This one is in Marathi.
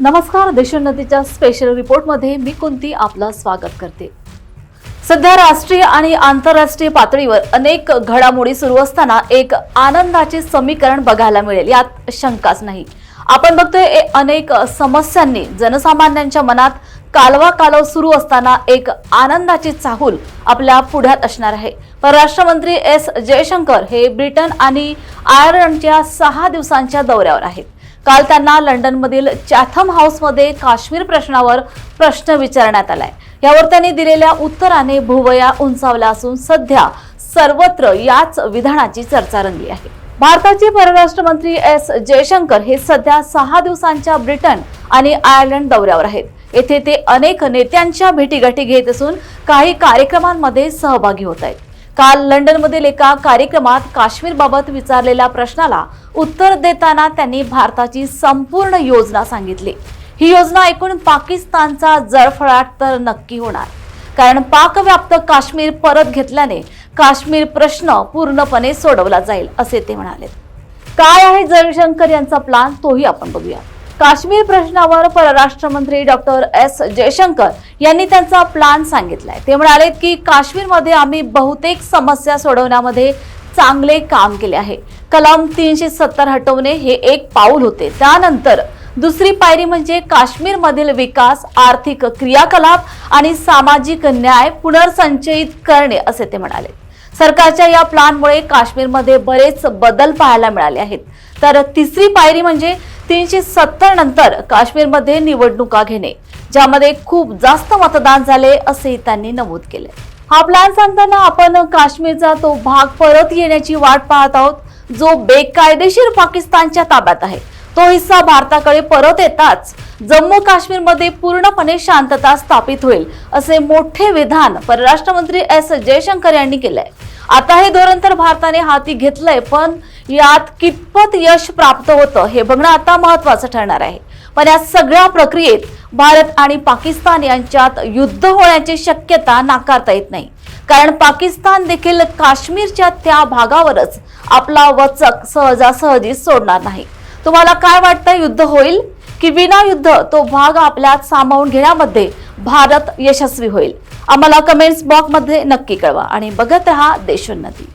नमस्कार, देशोन्नतीच्या स्पेशल रिपोर्टमध्ये मी कुंती आपलं स्वागत करते। सध्या राष्ट्रीय आणि आंतरराष्ट्रीय पातळीवर अनेक घडामोडी सुरू असताना एक आनंदाचे समीकरण बघायला मिळेल यात शंकाच नाही। आपण बघतोय अनेक समस्यांनी जनसामान्यांच्या मनात कालवा सुरू असताना एक आनंदाची चाहूल आपल्या पुढ्यात असणार आहे। परराष्ट्र मंत्री एस जयशंकर हे ब्रिटन आणि आयर्लंडच्या 6 दिवसांच्या दौऱ्यावर आहेत। काल त्यांना लंडनमधील चॅथम हाऊसमध्ये काश्मीर प्रश्नावर प्रश्न विचारण्यात आलाय। यावर त्यांनी दिलेल्या उत्तराने भुवया उंचावल्या असून सध्या सर्वत्र याच विधानाची चर्चा रंगली आहे। भारताचे परराष्ट्र मंत्री एस जयशंकर हे सध्या 6 दिवसांच्या ब्रिटन आणि आयर्लंड दौऱ्यावर आहेत। येथे ते अनेक नेत्यांच्या भेटीगाठी घेत असून काही कार्यक्रमांमध्ये सहभागी होत आहेत। काल लंडनमधील एका कार्यक्रमात काश्मीरबाबत विचारलेल्या प्रश्नाला उत्तर देताना त्यांनी भारताची संपूर्ण योजना सांगितली। ही योजना ऐकून पाकिस्तानचा जळफळाट तर नक्की होणार, कारण पाकव्याप्त काश्मीर परत घेतल्याने काश्मीर प्रश्न पूर्णपणे सोडवला जाईल असे ते म्हणाले। काय आहे जयशंकर यांचा प्लान तोही आपण बघूया। काश्मीर प्रश्नावर परराष्ट्र मंत्री डॉक्टर एस जयशंकर यांनी त्यांचा प्लान सांगितलाय। ते म्हणाले की काश्मीरमध्ये आम्ही बहुतेक समस्या सोडवण्यामध्ये चांगले काम केले आहे। कलम 370 हटवणे हे एक पाऊल होते। त्यानंतर दुसरी पायरी म्हणजे काश्मीरमधील विकास, आर्थिक क्रियाकलाप आणि सामाजिक न्याय पुनर्संचयित करणे असे ते म्हणाले। सरकारच्या या प्लॅनमुळे काश्मीरमध्ये बरेच बदल पाहायला मिळाले आहेत। तर तिसरी पायरी म्हणजे 370 नंतर काश्मीरमध्ये निवडणुका घेणे, ज्यामध्ये खूप जास्त मतदान झाले असे त्यांनी नमूद केले। हा प्लॅन सांगताना आपण काश्मीरचा तो भाग परत येण्याची वाट पाहत आहोत, जो बेकायदेशीर पाकिस्तानच्या ताब्यात आहे। तो हिस्सा भारताकडे परत येताच जम्मू काश्मीरमध्ये पूर्णपणे शांतता स्थापित होईल असे मोठे विधान परराष्ट्र मंत्री एस जयशंकर यांनी केलंय। आता हे धोरण तर भारताने हाती घेतलंय, पण यात कितपत यश प्राप्त होतं हे बघणं आता महत्त्वाचं ठरणार आहे। पण या सगळ्या प्रक्रियेत भारत आणि पाकिस्तान यांच्यात युद्ध होण्याची शक्यता नाकारता येत नाही, कारण पाकिस्तान देखील काश्मीरच्या त्या भागावरच आपला वचक सहजासहजी सोडणार नाही। तुम्हाला काय वाटतं, युद्ध होईल की विना युद्ध तो भाग आपल्यात सामावून घेण्यामध्ये भारत यशस्वी होईल? आम्हाला कमेंट्स बॉक्समध्ये नक्की कळवा आणि बघत रहा देशोन्नती।